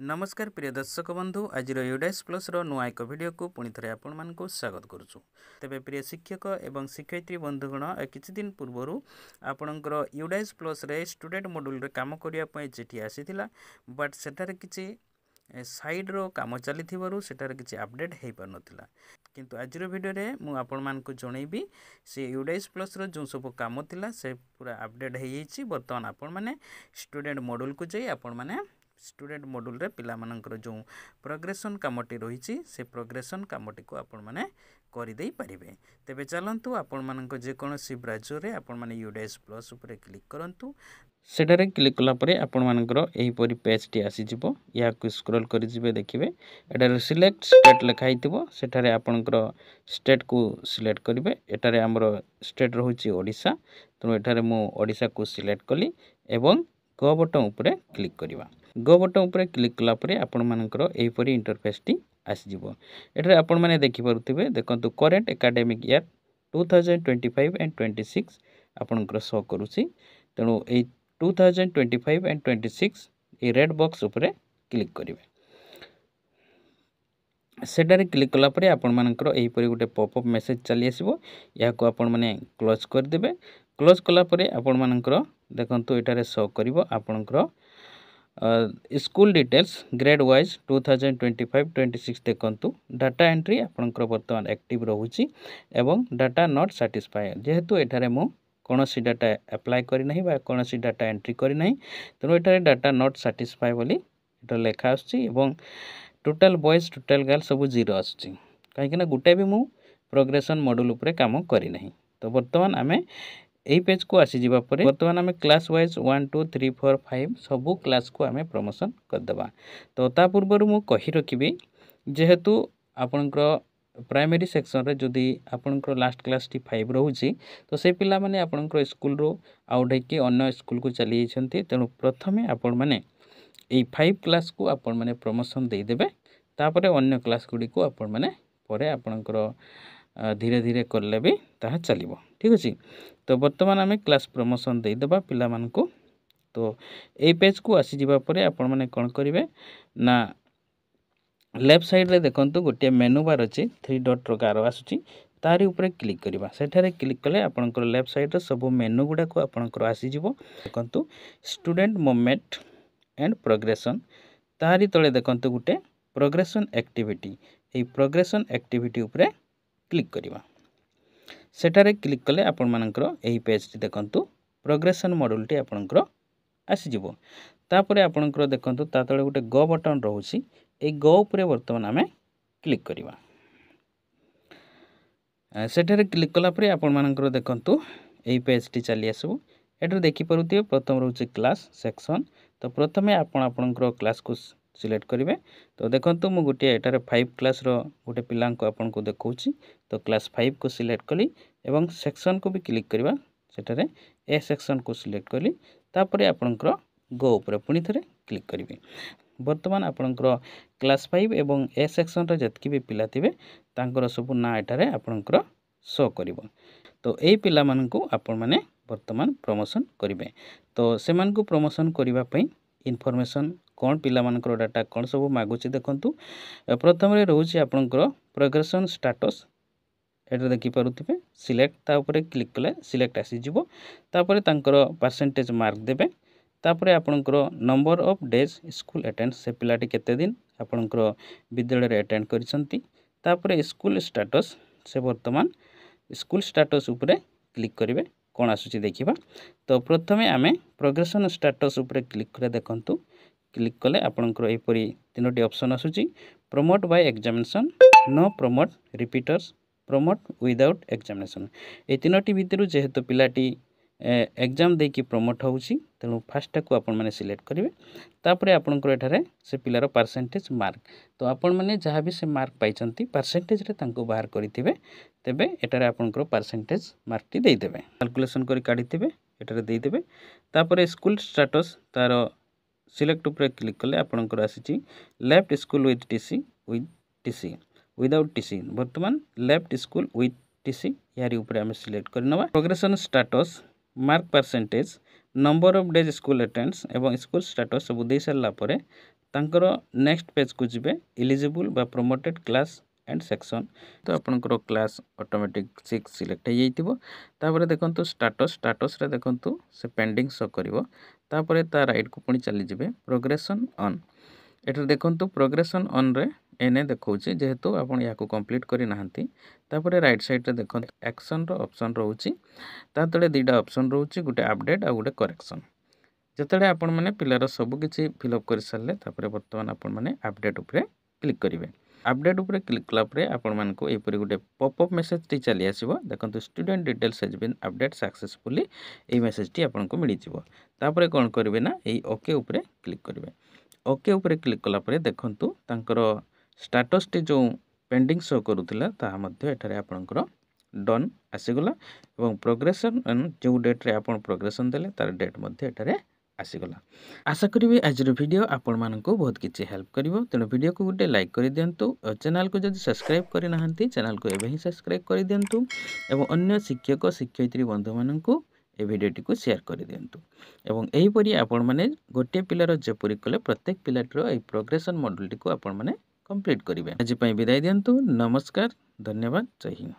नमस्कार प्रिय दर्शक बंधु आज यूडाइस प्लस नुआ एक वीडियो को पुणी थे आपण मानक स्वागत करुचु। तेबे प्रिय शिक्षक एवं शिक्षयित्री बंधुगण किछि दिन पूर्व आपणकर यूडाइस प्लस रे स्टूडेंट मॉड्यूल रे काम करिया पय चिठी आसीथिला बट सेटारे किछि साइड रो काम चली सेटारे किछि अपडेट हो पार नथिला किंतु आज वीडियो रे मु आपण मानक जणैबी से यूडाइस प्लस रो जो सब काम थिला से पूरा अपडेट हो जाइछि। वर्तमान आपण माने स्टूडेंट मॉड्यूल को जाई आपण माने स्टूडेंट मॉड्यूल रे पिला मानकर जो प्रोग्रेशन कामटी रही से प्रोग्रेशन कामटी को आपण माने करि देई परिबे। तेबे चलंतु आपण मानक जे कोनोसी ब्राउजर रे आपण माने यूडाइस प्लस ऊपर क्लिक करंतु। सेटारे क्लिक कला परे आपण मानकर एही परि पेज टी आसी जिवो। या को स्क्रॉल करि जिवे देखिबे एटारे सिलेक्ट स्टेट लिखा हितबो सेटारे आपनकर स्टेट को सिलेक्ट करिवे। एटारे हमरो स्टेट रहउची ओडिसा तो एटारे मु ओडिसा को सिलेक्ट कली एवं गो बटन ऊपर क्लिक करिवा। गो बटन ऊपर क्लिक कला परे आपण मानकर एही परि इंटरफेस टी आसी जिवो। एटारे आपण माने देखि परुथिबे देखंतु करेंट एकेडमिक ईयर 2025 एंड 26 आपनकर शो करूची। तेणु ए 2025 एंड 26 ए रेड बॉक्स ऊपर क्लिक करिवे। सेटारे क्लिक कला परे आपण मानकर एही परि गुटे पॉपअप मेसेज चली आसीबो। या को आपण माने क्लोज कर देबे। क्लोज कला परे आपण मानकर देखंतु एटारे शो करिवो आपनकर स्कूल डिटेल्स ग्रेड वाइज 2025-26 देखंतु डाटा एंट्री आपनकर वर्तमान एक्टिव रहउची एवं डाटा नॉट सैटिस्फाई जेहेतु एठारे मु कोनोसी डाटा अप्लाई करि नहीं बा कोनोसी डाटा एंट्री करि नहीं तेणु एठारे डाटा नॉट सैटिस्फाई बोली एटा लेखा आछी एवं टोटल बॉयज टोटल गर्ल सब 0 आछी काहे ना गुटे भी मु प्रोग्रेशन मॉड्यूल ऊपर काम करि नहीं। तो वर्तमान आमे एही पेज को आसी जिबा परे वर्तमान आमे क्लास वाइज 1 2 3 4 5 सबु क्लास को आमे प्रमोशन कर देबा। तो ता पूर्व मु कहि रखिबी जेहेतु आपनकर प्राइमरी सेक्शन रे जदी आपनकर लास्ट क्लास टी 5 रहउची तो से पिला माने आपनकर स्कूल रो आउट हेकि अन्य स्कूल को चली जाइछंती तेणु प्रथमे आपण माने एई 5 क्लास को आपण माने प्रमोशन देई देबे तापरे अन्य क्लास गुडी को आपण माने परे आपनकर धीरे धीरे करले भी ताहा चलिबो। ठीक अछि। तो वर्तमान आमे क्लास प्रमोशन दे देबा पिला मानकु। तो ए पेज को आसी जिबा परे आपण माने कोन करिवे ना लेफ्ट साइड रे देखंतु गोटे मेनू बार अछि 3 डॉट रो गारो आसुची तारी ऊपर क्लिक करिबा। सेठारे क्लिक कले आपनकर लेफ्ट साइड रे सब मेनू गुडा को आपनकर आसी जिवो। देखंतु स्टूडेंट मूवमेंट एंड प्रोग्रेशन तारी तळे देखंतु गोटे प्रोग्रेशन एक्टिविटी ए प्रोग्रेशन एक्टिविटी ऊपर क्लिक करिबा। सेटारे क्लिक कले आपण मानकर एही पेज टी देखंतु प्रोग्रेशन मॉड्यूल टी आपनकर आसी जिवो। तापरे आपनकर देखंतु ता तळे गोटे गो बटन रहउची ए गो ऊपर वर्तमान आमे क्लिक करिबा। सेटारे क्लिक कला परे आपण मानकर देखंतु एही पेज टी चली आसबो। एटर देखि परुथिबे प्रथम रहउची क्लास सेक्शन। तो प्रथमे आपनकर क्लास को सिलेक्ट करिवे। तो देखंतु मु गोटे एटारे 5 क्लास रो गोटे पिलां को आपन को देखौची। तो क्लास 5 को सिलेक्ट कली एवं सेक्शन को भी क्लिक करिवा। सेटारे ए सेक्शन को सिलेक्ट कली तापरे आपनकर गो ऊपर पुनी थरे क्लिक करिवे। वर्तमान आपनकर क्लास 5 एवं ए सेक्शन रे जतकी भी पिला थिबे तांकर सब ना एटारे आपनकर शो करिवो। तो एई पिला मानकु आपन माने वर्तमान प्रमोशन करिवे। तो से मानकु प्रमोशन करिवा पई इन्फॉर्मेशन कोन पिला मानकर डाटा कोन सब मागुची देखंतु। प्रथम रे रहउची आपनकर प्रोग्रेशन स्टेटस एटा देखि परुथिबे सिलेक्ट ता ऊपर क्लिक कले सिलेक्ट आसी जिवो। तापरे तांकर परसेंटेज मार्क देबे। तापरे आपनकर number of days school attend से पिलाटी केते दिन आपनकर विद्यालय रे अटेंड करिसंती। तापरे स्कूल स्टेटस से वर्तमान स्कूल स्टेटस ऊपर क्लिक करिवे कोन आसुची देखिबा। तो प्रथमे आमे प्रोग्रेशन स्टेटस ऊपर क्लिक करे देखंतु। क्लिक कले आपनकर एही परि तीनोटी ऑप्शन आसुची promote by examination no promote repeaters promote without examination. ए तीनोटी भितरु जेहेतु पिलाटी एग्जाम देकी प्रमोट होउची तेणु फास्ट को आपण माने सिलेक्ट करिवे। तापरे आपनकर एठारे से पिलार परसेंटेज मार्क तो आपण माने जहाँ भी से मार्क पाइचंती परसेंटेज रे तांको बाहर करिथिबे तेबे एटारे आपनकर परसेंटेज मार्क टी देई देबे कैलकुलेशन करि काढिथिबे एटारे देई देबे। तापरे स्कूल स्टेटस तार सिलेक्ट ऊपर क्लिक कले आपनकर आसीची left school with TC without TC वर्तमान लेफ्ट स्कूल विथ टीसी यारी ऊपर आमे सिलेक्ट करनवा। Progression status mark percentage number of days school attends एवं स्कूल स्टेटस सब दे सारा पर तांकर नेक्स्ट पेज को जीवे एलिजिबल बा प्रमोटेड क्लास एंड सेक्शन तो आपनकर क्लास ऑटोमेटिक 6 सिलेक्ट हो जाइतिबो। तापर देखंतु स्टेटस रे देखंतु से पेंडिंग शो करिवो। तापर ता राइट को पुणी चली जिवे प्रोग्रेशन ऑन। एटर देखंतु प्रोग्रेशन ऑन रे एने देखौछि जेहेतु आपण याको कंप्लीट करि नाहंती। तापर राइट साइड रे देखंतु एक्शन रो ऑप्शन रहउछि। ता तळे दुटा ऑप्शन रहउछि गुटे अपडेट आ गुटे करेक्शन। जतळे आपण माने पिलार सब किछि फिलअप कर सारले तापर वर्तमान आपण माने अपडेट उपरे क्लिक करिवे। अपडेट उपरे क्लिक कला परे आपण मानको एपरि गुटे पॉपअप मेसेज टी चली आसीबो। देखंतु student details has been updated successfully ए मेसेज टी आपण को मिलि जिवो। तापर कोन करिवे ना एई ओके उपरे क्लिक करिवे। ओके उपरे क्लिक कला परे देखंतु तांकर स्टेटस टी जो पेंडिंग शो करूथिला ता मध्ये एठारे आपनकर डन आसीगला एवं प्रोग्रेशन जो डेट रे आपण प्रोग्रेशन देले तार डेट मध्ये एठारे आसीगला। आशा करी आज वीडियो आपण मानको बहुत किछि हेल्प करिवो। तेणु वीडियो को गुटे लाइक करि दियंतु और चैनल को जदि सब्सक्राइब करि नाहंती चैनल को एबे ही सब्सक्राइब करि दियंतु एवं अन्य शिक्षक शिक्षयित्री बंधु माननको ए वीडियोटी को शेयर करि दियंतु एवं एही परि आपण माने गोटे पिलार जेपरि कले प्रत्येक पिलाटर ए प्रोग्रेशन मॉड्यूल टी को आपण माने कंप्लीट करिवे। आज पई विदाय दियंतु। नमस्कार, धन्यवाद, जय हिंद।